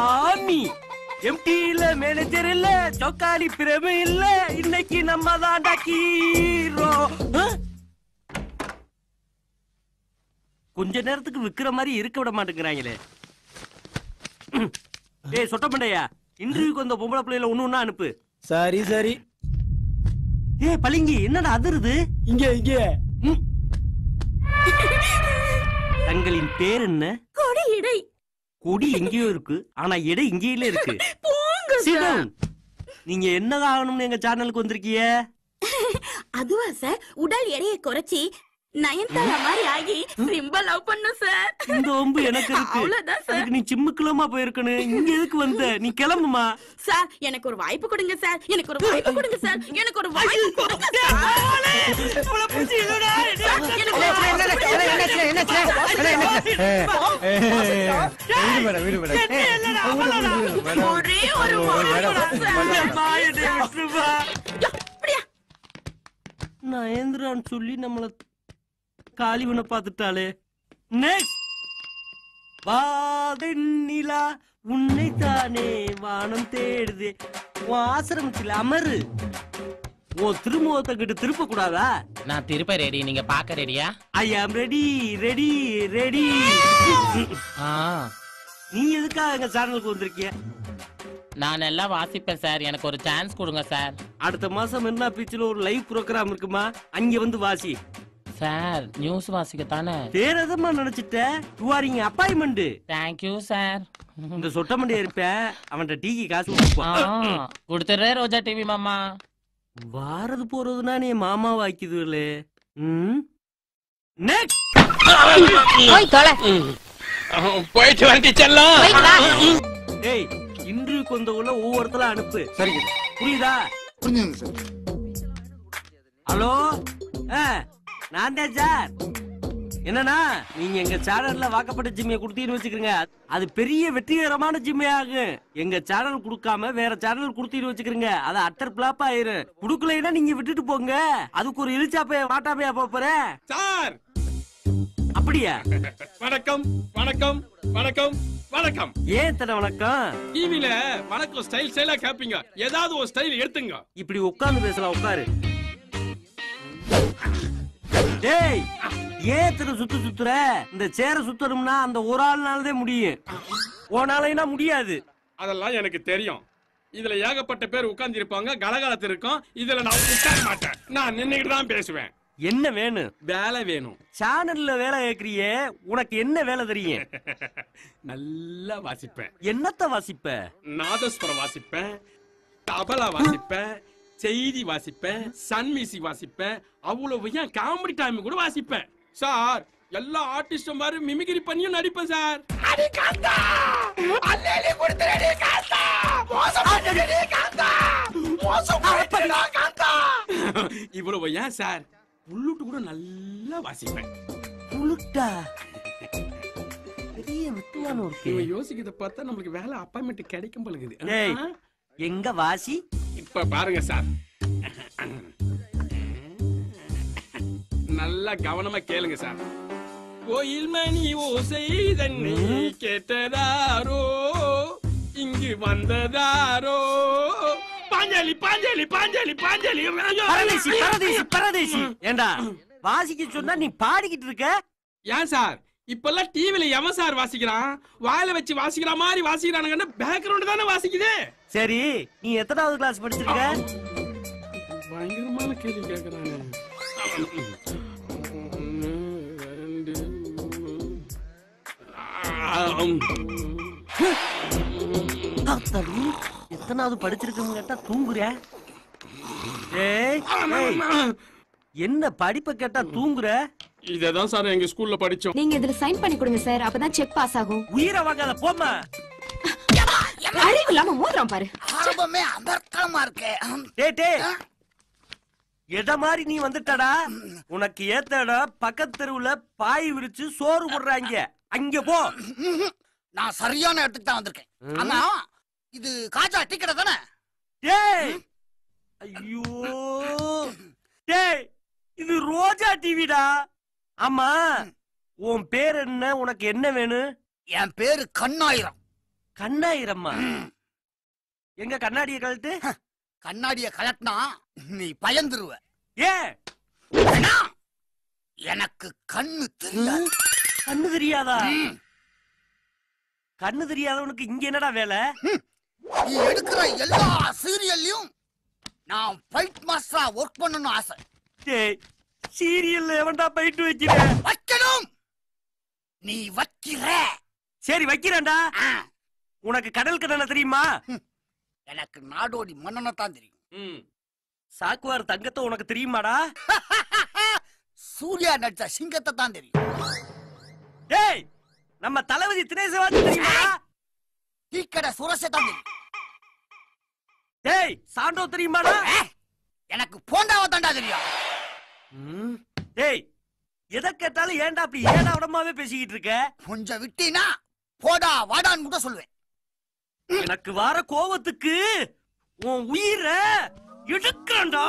ஆமி எம்டில மேனேஜர் இல்ல, சொக்காலி பிரபு இல்ல, இன்னைக்கு நம்ம தான்டா ஹீரோ. கொஞ்ச நேரத்துக்கு விக்கிற மாதிரி இருக்க விட மாட்டேங்கிறாங்களே. ஏய் சொட்ட மண்டையா, இன்டர்வியூக்கு வந்த பொம்பளை பிள்ளைல ஒண்ணு அனுப்பு. சரி சரி. ஏய் பளிங்கி, என்னடா அதிருது? இங்க இங்க. தங்களின் பேர் என்ன? கொடி இடை. கொடி எங்கேயோ இருக்கு, ஆனா எடை இங்கேயில இருக்கு. நீங்க என்னதான் ஆகணும்னு எங்க சேனலுக்கு வந்திருக்கீங்க? அதுவா சார், உடல் எடையை குறைச்சி நயன்தாரா மாதிரி ஆகி ரொம்ப லவ் பண்ணும் சார். இந்த ஒம்பு எனக்கு இருக்கு. அதுக்கு நீ சிம்முக்குலமா போயிருக்கணும். இங்க எதுக்கு வந்த? நீ கிளம்புமா. சார் எனக்கு ஒரு வாய்ப்பு கொடுங்க சார், எனக்கு ஒரு வாய்ப்பு கொடுங்க சார், எனக்கு ஒரு வாய்ப்பு கொடுங்க சார். ஒரே ஒரு நயந்திரான்னு சொல்லி நம்மள காலிவனை பார்த்துட்டாளே. வாதென்னிலா உன்னை தானே வானம் தேடுதே, உன் ஆசிரமத்தில் அமரு. உன் திருமுகத்தை கிட்ட திருப்ப கூடாதா? நான் திருப்ப ரெடி, நீங்க பாக்க ரெடியா? ஐ ஆம் ரெடி ரெடி ரெடி. நீ எதுக்காக எங்க சேனலுக்கு வந்திருக்கிய? நான் எல்லாம் வாசிப்பேன் சார், எனக்கு ஒரு சான்ஸ் கொடுங்க சார். அடுத்த மாசம் என்ன பீச்சில் ஒரு லைவ் ப்ரோக்ராம் இருக்குமா, அங்க வந்து வாசி. சார் நியூஸ் வாசிக்க தானே? வேற எதமா நினைச்சிட்ட? You are in appointment. Thank you sir. இந்த சொட்ட மண்டைய இருப்பேன், அவன்கிட்ட டீக்கு காசு கொடுத்துறே ரோஜா டிவி மாமா. வாரது போறதுனா நீ மாமா வாக்கிதுலே. போயிட்டு வந்து செல்லம். ஏய் இன்டர்வியூக்கு வந்தவங்கள ஒவ்வொருத்தரும் அனுப்பு. சரிங்க, புரியுதா? புரிஞ்சுங்க சார். ஹலோ, நான் தான் சார். என்னன்னா நீங்க எங்க சேனல்ல வாக்கப்பட்ட ஜிம்மையை கொடுத்தீங்கன்னு வச்சுக்கோங்க, அது பெரிய வெற்றிகரமான ஜிம்மே ஆகும். எங்க சேனல் கொடுக்காம வேற சேனல் கொடுத்தீங்கன்னு வச்சுக்கிறீங்க, அது அட்டர் பிளாப் ஆயிரும். குடுக்கலைன்னா நீங்க விட்டுட்டு போங்க. அதுக்கு ஒரு இழிச்சாப்பைய மாட்டாமையா போறேன் சார். அப்படியா? வணக்கம் வணக்கம் வணக்கம் வணக்கம். ஏன் தர வணக்கம்? டிவில வணக்கம் ஸ்டைல் ஸ்டைலா கேப்பீங்க, ஏதாவது ஒரு ஸ்டைல் எடுத்துங்க. இப்படி உட்கார்ந்து பேசலாம், உட்காரு. டேய் ஏன் சுத்துற? இந்த சேர சுத்தணும்னா அந்த ஒரு ஆள்னாலதான் முடியும், ஓனாலைனா முடியாது. அதெல்லாம் எனக்கு தெரியும். இதுல ஏகப்பட்ட பேர் உட்கார்ந்து இருப்பாங்க, கலகாலத்து இருக்கும். இதுல நான் உட்கார மாட்டேன், நான் நின்னுக்கிட்டு தான் பேசுவேன். என்ன வேணும்? வேலை வேணும். சேனல்ல வேலை கேக்குறியே, உனக்கு என்ன வேலை தெரியும்? நல்லா வாசிப்பேன். என்னத்த வாசிப்ப? நாதஸ்வரம் வாசிப்பேன், தபலா வாசிப்பேன், செய்தி வாசிப்பேன், சன்மிசி வாசிப்பேன், அவ்வளவு ஏன் காமெடி டைம் கூட வாசிப்பேன் சார். எல்லா ஆர்டிஸ்டும் மாதிரி மிமிக்ரி பண்ணியும் நடிப்பேன் சார். அடி காந்தா அல்லேலி குடுத்துறடி காந்தா, மோசம் பண்ணடி காந்தா, மோசம் பண்ணடி காந்தா. இவ்வளவு ஏன் சார், புல்லுட்டு கூட நல்லா வாசிப்பேன். புல்லுட்டா? பெரிய வித்துவான ஒரு இவ யோசிக்கிறத பார்த்தா நமக்கு வேலை அப்பாயின்மெண்ட் கிடைக்கும் போலகுது. டேய் எங்க வாசி? இப்ப பாருங்க சார், நல்லா கவனமா கேளுங்க சார். கோயில் மணி ஓசை தன்னை கேட்டதாரோ, இங்கு வந்ததாரோ, பாஞ்சாலி பாஞ்சாலி பாஞ்சாலி பாஞ்சாலி. பரதேசி பரதேசி பரதேசி. ஏண்டா வாசிக்க சொன்னா நீ பாடிக்கிட்டு இருக்க? ஏன் சார் இப்பெல்லாம் டிவில எவன் சார் வாசிக்கிறான்? வாயில வச்சு வாசிக்கிற மாதிரி வாசிக்கிறானுங்கன்னா பேக்ரவுண்ட் தானே வாசிக்குது. சரி நீ எத்தனாவது கிளாஸ் படிச்சிருக்க? பயங்கரமான கேள்வி கேக்குறானே. எத்தனாவது படிச்சிருக்கேன்னு கேட்டா தூங்குற? என்ன படிப்பை கேட்டா தூங்குற? இததான் சார் எங்க ஸ்கூல்ல படிச்சோம். நீங்க இதுல சைன் பண்ணி கொடுங்க சார், அப்பதான் செக் பாஸ் ஆகும். உயிரை வாங்காத போமா. அறிவு இல்லாம மோதிரம் பாரு. ஆல்பமே அமர்க்கமா இருக்கு. டேய் டேய் எத மாதிரி நீ வந்துட்டடா. உனக்கு ஏத்தடா பக்கத்து தெருவுல பாய் விரிச்சு சோறு போடுறாங்க, அங்க போ. நான் சரியான இடத்துக்கு தான் வந்திருக்கேன். ஆனா இது காஜா டிக்கெட் தானே? டேய் ஐயோ டேய், இது ரோஜா டிவிடா. ஆமா உன் பேர் என்ன? உனக்கு என்ன வேணும்? என் பேரு கண்ணாயிரம். கண்ணாயிரம்மா எங்க கண்ணாடிய கழட்டு. கண்ணாடிய கலட்டினா நீ பயந்துருவ. ஏன்? எனக்கு கண்ணு தெரியாது. கண்ணு தெரியாதா? கண்ணு தெரியாதவனுக்கு இங்க என்னடா வேலை? நீ எடுக்கிற எல்லா சீரியல்லையும் நான் ஃபைட் மாஸ்டரா ஒர்க் பண்ணனும் ஆசை. டேய், சீரியல்ல எவன்டா பைட்டு வைக்கிறேன்? வைக்கணும். நீ வைக்கிற. சரி வைக்கிறேன்டா. உனக்கு கடல் கடனை தெரியுமா? எனக்கு நாடோடி மன்னனை தான் தெரியும். சாக்குவார் தங்கத்தை உனக்கு தெரியுமாடா? சூர்யா நடிச்ச சிங்கத்தை தான் தெரியும். டேய், நம்ம தளபதி தினேசவாதி தெரியுமா? டீக்கடை சுரசை தான் தெரியும். டேய், சாண்டோ தெரியுமாடா? எனக்கு போண்டாவை தாண்டா தெரியும். டேய், எதை கேட்டாலும் ஏன்டா அப்படி ஏடாவிடமாவே பேசிக்கிட்டு இருக்க? கொஞ்சம் விட்டீனா போடா வாடான்னு கூட சொல்லுவேன். எனக்கு வர கோவத்துக்கு உன் உயிரை எடுக்கறேன்டா.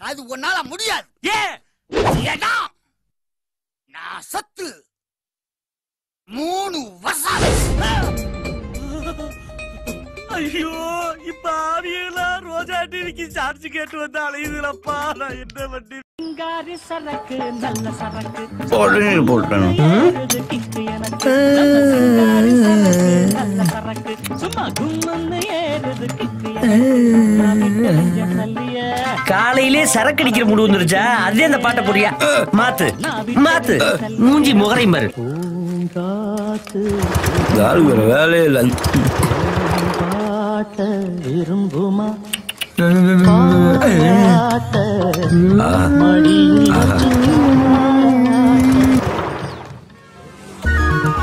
அது உன்னால முடியாது. ஏடா, நான் சத்து 3 வருஷம். ஐயோ, இப்ப ஆவியெல்லாம் ரோஜா டிவிக்கு சார்ஜ் கேட்டு வந்து அலையுதுலப்பா. நான் என்ன பண்ணி? சரக்கு நல்ல சரக்கு சும்மா கும்மன்னு ஏறுது கிக்கு. காலையிலே சரக்கு அடிக்கிற முடி வந்துருச்சா? அதே அந்த பாட்டை புரியா? மாத்து மாத்து, மூஞ்சி முகரை மாறு. வேலையே இல்லை. விரும்புமா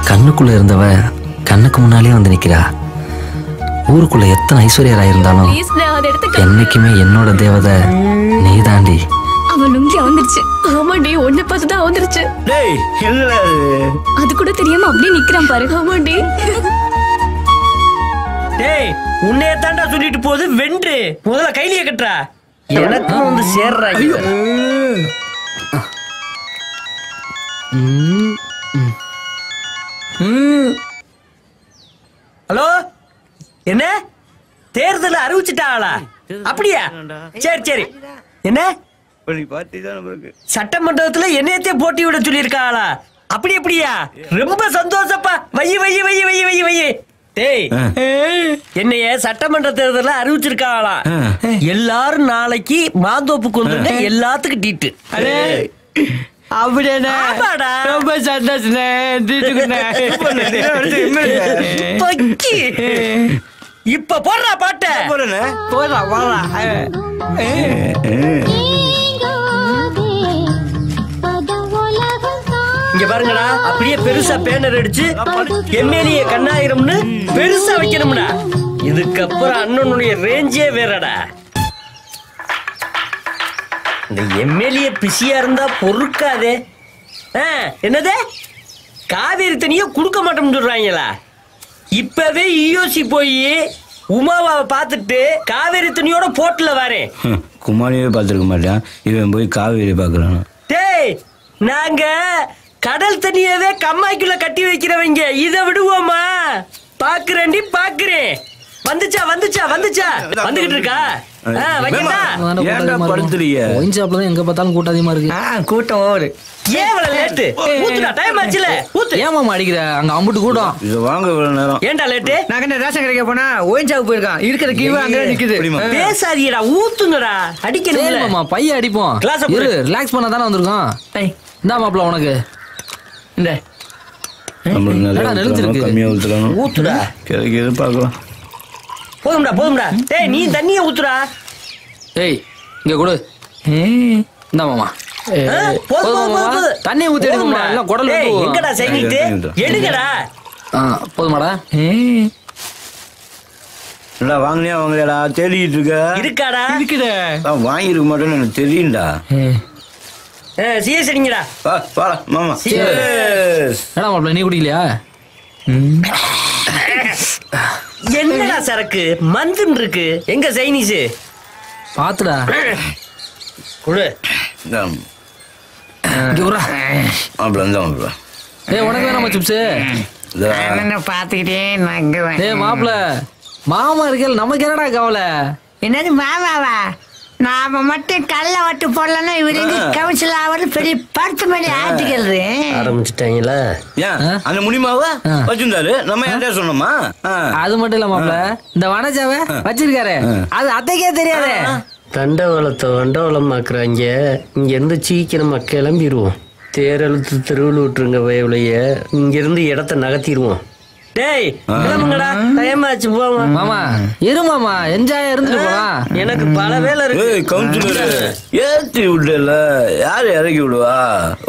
கண்ணுக்குள்ள இருந்தவ கண்ணுக்கு முன்னாலே வந்து நிக்கிறா. ஊருக்குள்ள எத்தனை ஐஸ்வர்யராய் இருந்தாலும் என்னைக்குமே என்னோட தேவதை நீ தாண்டி. அவன் லுங்கி வந்துருச்சு. ஆமாண்டி, உன்னை பார்த்துதான் வந்துருச்சு. டேய், என்னடா அது கூட தெரியாம அப்படியே நிக்கிறான் பாரு. ஆமாண்டி. டேய், உன்னைய தாண்டா சொல்லிட்டு போகுது. வென்று முதல்ல கைலிய கட்டுறா. எனக்கும் வந்து சேர்றா. ஹலோ, என்ன தேர்தல் அறிவிச்சிட்டாங்களா? அப்படியா? சரி சரி. என்ன சட்டமன்றத்துல என்னையத்தே போட்டி விட சொல்லி இருக்காங்களா? அப்படி அப்படியா? ரொம்ப சந்தோஷப்பா. வைய வைய வைய வைய வைய வைய. டேய், என்னைய சட்டமன்ற தேர்தல அறிவிச்சிருக்காங்களாம். எல்லாரும் நாளைக்கு மாந்தோப்புக்கு வந்துருங்க. எல்லாத்துக்கும் டீட்டு. ரொம்ப சந்தோஷம். இப்ப போடுறா பாட்ட. இங்க பாருங்கடா, அப்படியே பெருசா பேனர் அடிச்சு எம்எல்ஏ கண்ணாயிரம்னு பெருசா வைக்கணும்டா. இதுக்கப்புறம் அண்ணனுடைய ரேஞ்சே வேறடா. இந்த எம்எல்ஏ பிஸியா இருந்தா பொறுக்காதே. என்னது, காவேரி தண்ணிய குடுக்க மாட்டோம்னு சொல்றாங்களா? இப்பவே இயோசி போய் உமாவை பார்த்துட்டு காவேரி தண்ணியோட போட்டுல வரேன். குமாரியே பார்த்துருக்க மாட்டான், இவன் போய் காவேரி பார்க்கறான். டேய், நாங்க கடல் தண்ணியவே கம்மாய்க்குள்ள கட்டி வைக்கிறவங்க. இத விடுவோமா? பாக்குறேன்டி பாக்குறேன். வந்துச்சா வந்துச்சா வந்துச்சா வந்துகிட்டு இருக்கா? ஏன்டா படுத்துறீங்க? ஒயின் ஷாப்ல எங்க பார்த்தாலும் கூட்டம் அதிகமா இருக்கு. கூட்டம் ஓடு. ஏன் இவ்வளவு லேட்டு? ஊத்துடா, டைம் ஆச்சுல. ஊத்து. ஏன் மாமா அடிக்கிற? அங்க அம்புட்டு கூட்டம். இது வாங்க இவ்வளவு நேரம். ஏன்டா லேட்டு? நான் என்ன ரேஷன் கடைக்கு போனா ஒயின் ஷாப் போயிருக்கான். இருக்கிற கீவ அங்க நிக்குது. பேசாதீடா, ஊத்துங்கடா. அடிக்கணும் மாமா, பைய அடிப்போம். இரு, ரிலாக்ஸ் பண்ண தானே வந்திருக்கோம். இந்தா மாப்ள உனக்கு. இந்த கம்மியா ஊத்துறாங்க. ஊத்துடா, கிடைக்கிறது பார்க்கலாம். போதும்டா போதும்டா. டேய், நீ தண்ணிய ஊத்துடா. ஏய், இங்க கொடு. இந்தா மாமா. தண்ணி ஊத்திடுமா? எங்கடா சைனிட்டு? எடுங்கடா. போதுமாடா? வாங்கலையா வாங்கலையாடா தேடிட்டு இருக்க? இருக்காடா? இருக்குடா. வாங்கிருக்க மாட்டேன்னு எனக்கு தெரியும்டா. சீரியஸ் அடிங்கடா. மாமா என்னடா மாப்ள, நீ குடிக்கலையா? என்னடா சரக்கு மந்துன்னு இருக்கு? எங்க சைனீஸ் பாத்துடா. குடு. இங்க குடுறா. மாப்ள இந்த மாப்ள. ஏய், உனக்கு வேணாமா சிப்ஸ்? பாத்துக்கிட்டே நான் இங்க டேய் மாப்பிள மாமா இருக்கல நமக்கு என்னடா கவலை? என்னது மாமாவா? நாம மட்டும் கல்ல வட்டு போடலன்னா இவரு கவுன்சில் ஆவது பெரிய 10 மணி ஆர்டிகல் ஆரம்பிச்சுட்டாங்களா? அந்த முடிமாவ வச்சிருந்தாரு, நம்ம யார்கிட்ட சொன்னோமா? அது மட்டும் இல்ல மாப்பிள, இந்த வனஜாவ வச்சிருக்காரு, அது அத்தைக்கே தெரியாதே. தண்டவாளத்தை வண்டவாளமாக்குறாங்க. இங்க இருந்து சீக்கிரமா கிளம்பிடுவோம். தேரெழுத்து தெருவில் விட்டுருங்க வயவுலைய. இங்க இருந்து இடத்த நகர்த்திடுவோம். டேய் கிளம்புங்கடா, டைம் ஆச்சு போங்க. மாமா இரு மாமா, என்ஜாய் இருந்துட்டு போலாம். எனக்கு பல வேலை இருக்கு. கவுன்சிலர் ஏத்தி விடல, யாரு இறக்கி விடுவா?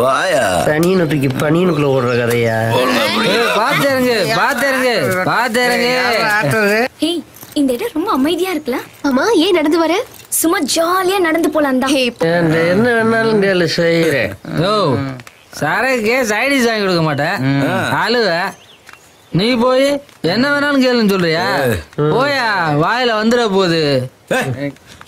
வாயா தனியனை தூக்கி பனியனுக்குள்ள ஓடுற கதையா? பாத்துருங்க பாத்துருங்க பாத்துருங்க. ஹேய், இந்த இடம் ரொம்ப அமைதியா இருக்குல்ல? ஆமா, ஏன் நடந்து வர? சும்மா ஜாலியா நடந்து போலாம் தான். என்ன வேணாலும் கேளு செய்யறேன். ஓ சரக்கு சைடிஸ் வாங்கி கொடுக்க மாட்டேன், அழுவ. நீ போய் என்ன வேணாலும் கேளுன்னு சொல்றியா? போயா, வாயில வந்துட போகுது.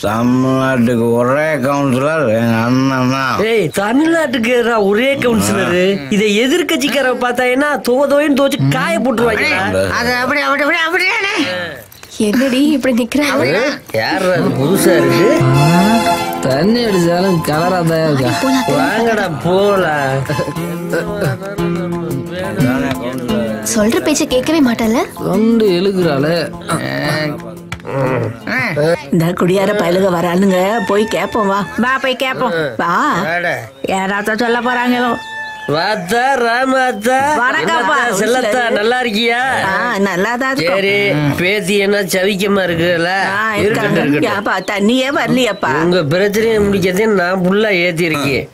தமிழ்நாட்டுக்கு ஒரே கவுன்சிலர் எங்க அண்ணன் தான். ஏய், தமிழ்நாட்டுக்கு ஒரே கவுன்சிலர். இதை எதிர்கட்சிக்கார பார்த்தா என்ன தோதோன்னு தோச்சு காய போட்டுருவாங்க. அது அப்படி அப்படி அப்படி அப்படியானே. என்னடி இப்படி நிக்கிறாங்க? யார் அது புதுசா இருக்கு? தண்ணி அடிச்சாலும் கலரா தான் இருக்கா. வாங்கடா போலாம். சொல்ற பேச்ச கேட்கவே மாட்டல. கொண்டு இழுக்கிறாளே. இந்த குடியார பயலுக வரானுங்க, போய் கேப்போம். வா போய் கேப்போம். வா, யாராத்த சொல்ல போறாங்களோ. வாத்தா ராமாத்தா, வணக்கம்ப்பா. செல்லத்தா, நல்லா இருக்கியா? நல்லாதான் சரி, பேத்தி என்ன சவிக்கமா இருக்குல்ல? இருக்கட்டும். தண்ணியே வரலையப்பா. உங்க பிரச்சனையை முடிக்கதே நான் புல்லா ஏத்தி இருக்கேன்.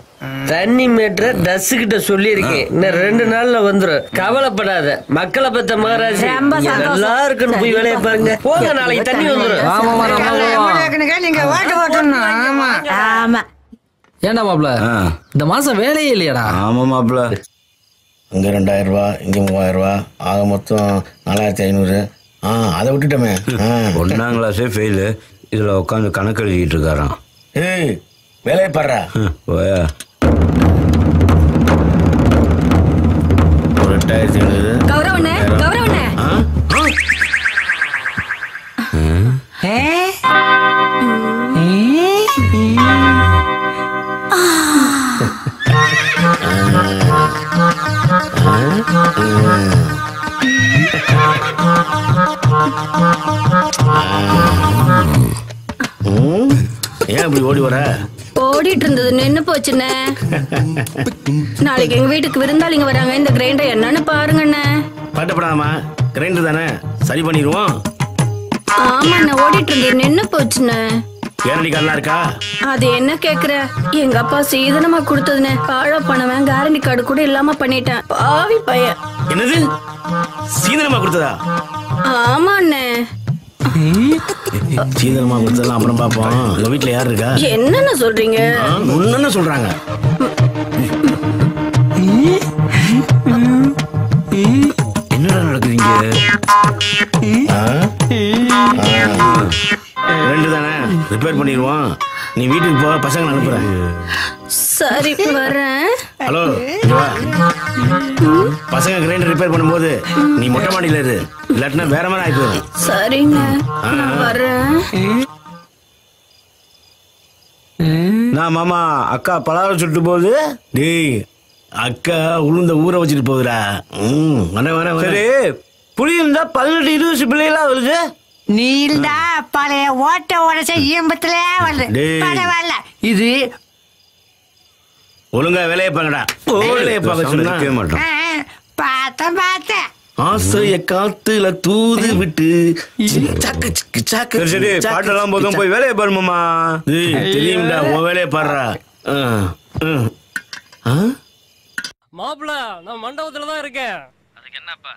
தண்ணி மீட்டர டஸ் கிட்ட சொல்லி இருக்கேன். இன்னும் 2 நாள்ல வந்துரும். கவலைப்படாத. மக்களை பத்த மகாராஜ் நல்லா இருக்குன்னு போய் வேலையை பாருங்க. போங்க, நாளைக்கு தண்ணி வந்துரும். நீங்க ஓட்டு ஓட்டணும். ஆமா ஆமா. ஏண்டா மாப்பிள, இந்த மாசம் வேலையே இல்லையாடா? ஆமா மாப்பிள, இங்க 2000 ரூபாய், இங்க 3000 ரூபாய், ஆக மொத்தம் 4500. அதை விட்டுட்டோமே. 1ஆம் கிளாஸே ஃபெயிலு, இதுல உட்காந்து கணக்கு எழுதிட்டு இருக்காராம். ஏய், வேலையை பாடுறா. போயா, ஒரு 8500. கௌரவண்ணே, கௌரவண்ணே. ஏன் இப்படி ஓடி வர? ஓடிட்டு இருந்தது நின்னு போச்சுண்ணே. நாளைக்கு எங்க வீட்டுக்கு விருந்தாளிங்க வராங்க. இந்த கிரைண்டர் என்னன்னு பாருங்கண்ணே. பட்டப்படாமா, கிரைண்டர் தானே, சரி பண்ணிடுவோம். ஆமாண்ணே, ஓடிட்டு இருந்தது நின்னு போச்சுண்ணே. கேரண்டி கார்டெலாம் இருக்கா? அது என்ன கேக்குற? எங்க அப்பா சீதனமா கொடுத்ததுண்ணே. காழ பணவன் கேரண்டி கார்டு கூட இல்லாம பண்ணிட்டேன். பாவி பையன். என்னது, சீதனமா கொடுத்ததா? ஆமாண்ணே. சீதனமா கொடுத்ததெல்லாம் அப்புறம் பாப்போம். உங்க வீட்டுல யார் இருக்கா? என்னன்னு சொல்றீங்க? ஒன்னு சொல்றாங்க. என்னடா நடக்குதுங்க? 2 தானே, ரிப்பேர் பண்ணிடுவோம். நீ வீட்டுக்கு போ, பசங்க அனுப்புறேன். சரி வரேன். ஹலோ, பசங்க கிரைண்டர் ரிப்பேர் பண்ணும்போது நீ மொட்டை மாடியில இரு, இல்லாட்டினா வேற மாதிரி ஆகி போயிடும். சரிங்க, நான் வரேன். நான் மாமா, அக்கா பலகாரம் சுட்டு போகுது. டேய், அக்கா உளுந்த ஊற வச்சுட்டு போகுதுடா. சரி, புளி இருந்தா 18-20 பிள்ளைகளா வருது. நீல்டா பழைய ஓட்ட உடச்ச ஈம்பத்துல வருது. பரவாயில்ல, இது ஒழுங்கா வேலையை பாங்கடா. வேலையை பார்க்க சொல்ல மாட்டோம். பார்த்தேன். ஆசைய காத்துல தூது விட்டு சரி, பாட்டெல்லாம் போதும், போய் வேலையை பாருமாமா. தெரியும்டா, உன் வேலையை பாடுறா. மாப்பிள, நான் மண்டபத்துலதான் இருக்கேன். அதுக்கு என்னப்பா?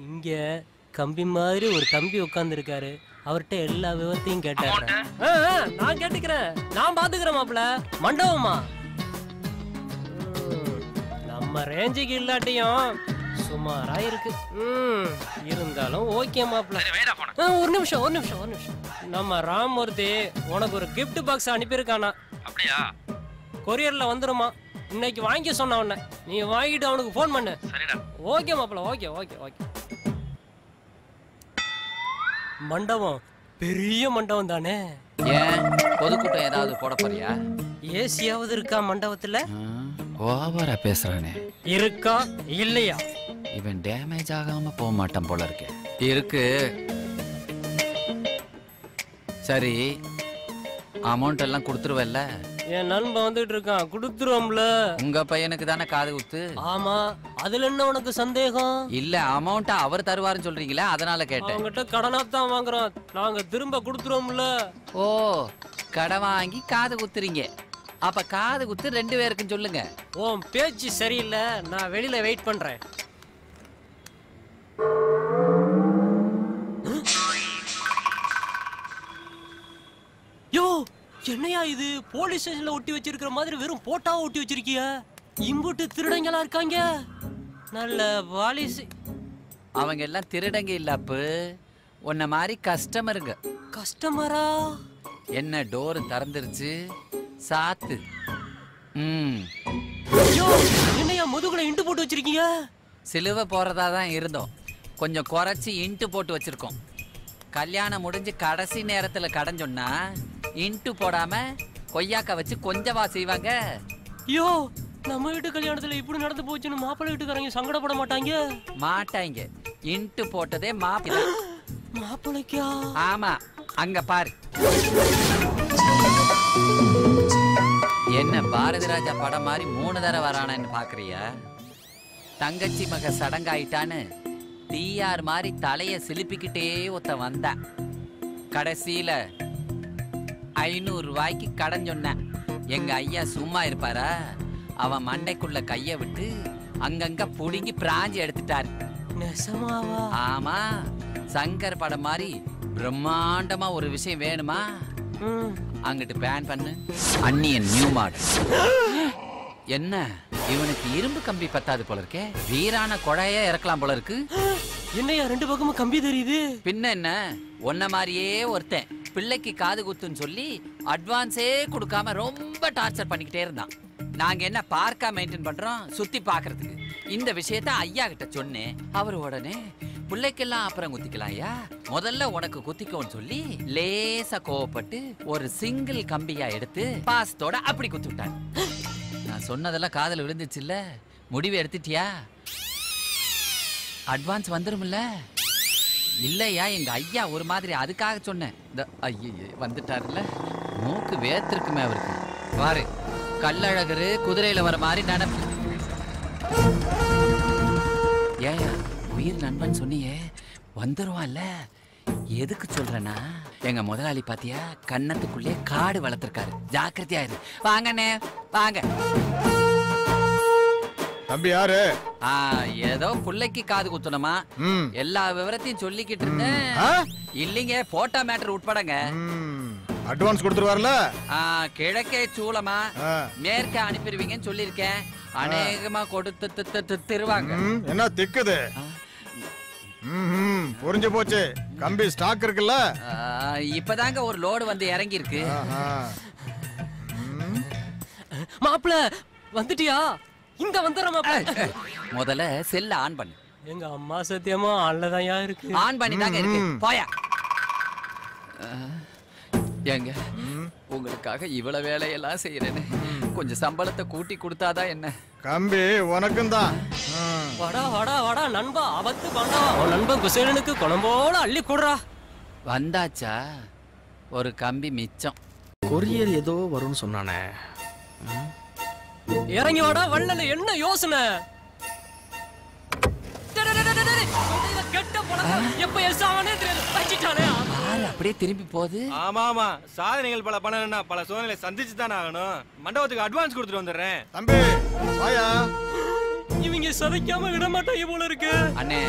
இங்க கம்பி மாதிரி ஒரு தம்பி உட்கார்ந்து இருக்காரு. அவர்கிட்ட எல்லா விவரத்தையும் கேட்டாரு. நான் கேட்டுக்கிறேன், நான் பாத்துக்கிறேன் மாப்பிள. மண்டபமா நம்ம ரேஞ்சுக்கு இல்லாட்டியும் சுமாரா இருக்கு. இருந்தாலும் ஓகே மாப்பிள. ஒரு நிமிஷம். நம்ம ராமூர்த்தி உனக்கு ஒரு கிஃப்ட் பாக்ஸ் அனுப்பியிருக்கானா? அப்படியா? கொரியர்ல வந்துருமா? இன்னைக்கு வாங்கி சொன்ன உடனே நீ வாங்கிட்டு அவனுக்கு ஃபோன் பண்ணு. சரிடா. ஓகே மாப்பிள்ள, ஓகே ஓகே ஓகே. மண்டபம் பெரிய மண்டபம் தானே? ஏன் பொதுக்கூட்டம் ஏதாவது போட போறியா? ஏசியாவது இருக்கா மண்டபத்துல? ஓவரா பேசுறானே. இருக்கா இல்லையா? இவன் டேமேஜ் ஆகாம போக மாட்டான் போல இருக்கு. இருக்கு. சரி, அமௌண்ட் எல்லாம் கொடுத்துருவல்ல? என் நண்பன் வந்துட்டு இருக்கான், கொடுத்துருவோம்ல. உங்க பையனுக்கு தானே காது குத்து? ஆமா, அதுல என்ன உனக்கு சந்தேகம்? இல்ல, அமௌண்ட் அவர் தருவாருன்னு சொல்றீங்களே, அதனால கேட்டேன். அவங்ககிட்ட கடனா தான் வாங்குறோம், நாங்க திரும்ப கொடுத்துருவோம்ல. ஓ, கடை வாங்கி காது குத்துறீங்க. அப்ப காது குத்து 2 பேருக்குன்னு சொல்லுங்க. உன் பேச்சு சரியில்லை, நான் வெளியில வெயிட் பண்றேன். யோ, என்னையா இது? போலீஸ் ஸ்டேஷன்ல ஒட்டி வச்சிருக்கிற மாதிரி வெறும் போட்டாவை ஒட்டி வச்சிருக்கிய. இம்புட்டு திருடங்களா இருக்காங்க. நல்ல பாலிசி. அவங்க எல்லாம் திருடங்க இல்ல அப்பு, உன்ன மாதிரி கஸ்டமருங்க. கஸ்டமரா? என்ன டோர் திறந்துருச்சு, சாத்து. யோ, என்னையா முதுகுல இண்டு போட்டு வச்சிருக்கீங்க? சிலுவை போறதா தான் இருந்தோம், கொஞ்சம் குறைச்சி இன்ட்டு போட்டு வச்சிருக்கோம். கல்யாணம் முடிஞ்சு கடைசி நேரத்துல கடன் சொன்னா இன்ட்டு போடாம கொய்யாக்கா வச்சு கொஞ்சவா செய்வாங்க. யோ, நம்ம வீட்டு கல்யாணத்துல இப்படி நடந்து போச்சுன்னு மாப்பிள்ளை வீட்டுக்காரங்க சங்கடப்பட மாட்டாங்க? மாட்டாங்க. இன்ட்டு போட்டதே மாப்பிள்ளை. மாப்பிள்ளைக்கா? ஆமா, அங்க பாரு. என்ன பாரதி ராஜா படம் மாதிரி 3 தடவை வரானு பாக்குறியா? தங்கச்சி மக சடங்காயிட்டான்னு டிஆர் மாதிரி தலைய சிலிப்பிக்கிட்டே ஒருத்த வந்தா. கடைசியில 500 ரூபாய்க்கு கடன் சொன்னேன். எங்க ஐயா சும்மா இருப்பாரா? அவன் மண்டைக்குள்ள கைய விட்டு அங்கங்க புடுங்கி பிராஞ்சி எடுத்துட்டாரு. நெசமாவா? ஆமா, சங்கர் படம் மாதிரி பிரம்மாண்டமா ஒரு விஷயம் வேணுமா? அங்கிட்டு பேன் பண்ணு. Anniyan new model. என்ன இவனுக்கு இரும்பு கம்பி பத்தாது போல இருக்கே, வீரான கொடையே இறக்கலாம் போல இருக்கு. என்னையா 2 பக்கமும் கம்பி தெரியுது? பின்ன என்ன, ஒன்ன மாதிரியே ஒருத்தன் பிள்ளைக்கு காது குத்துன்னு சொல்லி அட்வான்ஸே கொடுக்காம ரொம்ப டார்ச்சர் பண்ணிக்கிட்டே இருந்தான். நாங்க என்ன பார்க்கா மெயின்டைன் பண்றோம், சுத்தி பாக்குறதுக்கு. இந்த விஷயத்த ஐயா கிட்ட சொன்னேன். அவர் உடனே பிள்ளைக்கெல்லாம் அப்புறம் குத்திக்கலாம் ஐயா, முதல்ல உனக்கு குத்திக்கோன்னு சொல்லி லேசா கோவப்பட்டு ஒரு சிங்கிள் கம்பியா எடுத்து பாசத்தோட அப்படி குத்தி விட்டாரு. நான் சொன்னதெல்லாம் காதல விழுந்துச்சு இல்ல? முடிவு எடுத்துட்டியா? அட்வான்ஸ் வந்துரும்ல? இல்லையா, எங்க ஐயா ஒரு மாதிரி, அதுக்காக சொன்னேன். ஐயே வந்துட்டாருல்ல, மூக்கு வேத்திருக்குமே அவருக்கு. பாரு, கல்லழகரு குதிரையில வர மாதிரி நினைப்பு. ஏயா உயிர் நண்பன் சொன்னியே, வந்துருவான்ல? எதுக்கு சொல்றேன்னா, எங்க முதலாளி பாத்தியா கன்னத்துக்குள்ளே காடு வளர்த்திருக்காரு. ஜாக்கிரதையா இரு. வாங்கண்ணே வாங்க. தம்பி யாரு? ஏதோ புள்ளைக்கு காது குத்தணுமா, எல்லா விவரத்தையும் சொல்லிக்கிட்டு இருந்தேன். இல்லைங்க, போட்டா மேட்டர் உட்படங்க. அட்வான்ஸ் கொடுத்துருவார்ல? கிழக்கே சூளமா மேற்க அனுப்பிடுவீங்கன்னு சொல்லியிருக்கேன். அநேகமா கொடுத்து திருவாங்க. என்ன திக்குது? புரிஞ்சு போச்சு. கம்பி ஸ்டாக் இருக்குல்ல? இப்பதாங்க ஒரு லோடு வந்து இறங்கி இருக்கு. மாப்பிள வந்துட்டியா? இங்க வந்துற மாப்பிள. முதல்ல செல்ல ஆன் பண்ணு. எங்க அம்மா சத்தியமா ஆன்லதான் இருக்கு. ஆன் பண்ணி தாங்க இருக்கு. போயா. ஏங்க, உங்களுக்காக இவ்வளவு வேலையெல்லாம் செய்யறேன்னு கொஞ்சம் சம்பளத்தை கூட்டி கொடுத்தாதான் என்ன? கம்பி உனக்கும் தான். வாடா வாடா வாடா நண்பா, ஆபத்து பண்ணவா. உன் நண்பன் குசேலனுக்கு குணம்போட அள்ளி கூடுறா. வந்தாச்சா? ஒரு கம்பி மிச்சம். கொரியர் ஏதோ வரும்னு சொன்னானே. இறங்கி வாடா வள்ளல. என்ன யோசனை? அப்படியே திரும்பி போகுது. ஆமா ஆமா, சாதனைகள் பல பண்ணணும்னா பல சோதனைகளை சந்திச்சு தானே ஆகணும். மண்டபத்துக்கு அட்வான்ஸ் கொடுத்துட்டு வந்துடுறேன். தம்பி வாயா. இவங்க சதைக்காம விட மாட்டாங்க போல இருக்கு. அண்ணே,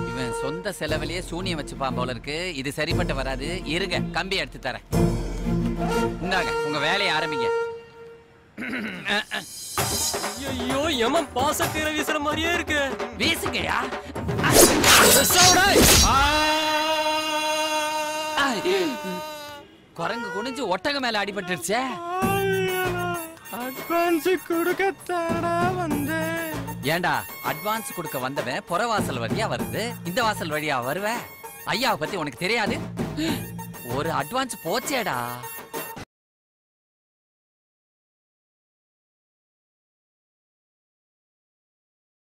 இவன் சொந்த செலவிலேயே சூனியம் வச்சுப்பான் போல இருக்கு. இது சரிப்பட்டு வராது. இருங்க, கம்பி எடுத்து தரேன். இந்தாங்க, உங்க வேலையை ஆரம்பிங்க. ஐயோ, எமன் பாசக்கீரை வீசுற மாதிரியே இருக்கு. வீசுங்கயா. குரங்கு குனிஞ்சு ஒட்டக மேல அடிபட்டுருச்சே. அட்வான்ஸ் கொடுக்கத்தாடா வந்தேன். ஏண்டா அட்வான்ஸ் கொடுக்க வந்தவன் புறவாசல் வழியா வருது, இந்த வாசல் வழியா வருவ? ஐயாவை பத்தி உனக்கு தெரியாது? ஒரு அட்வான்ஸ் போச்சேடா.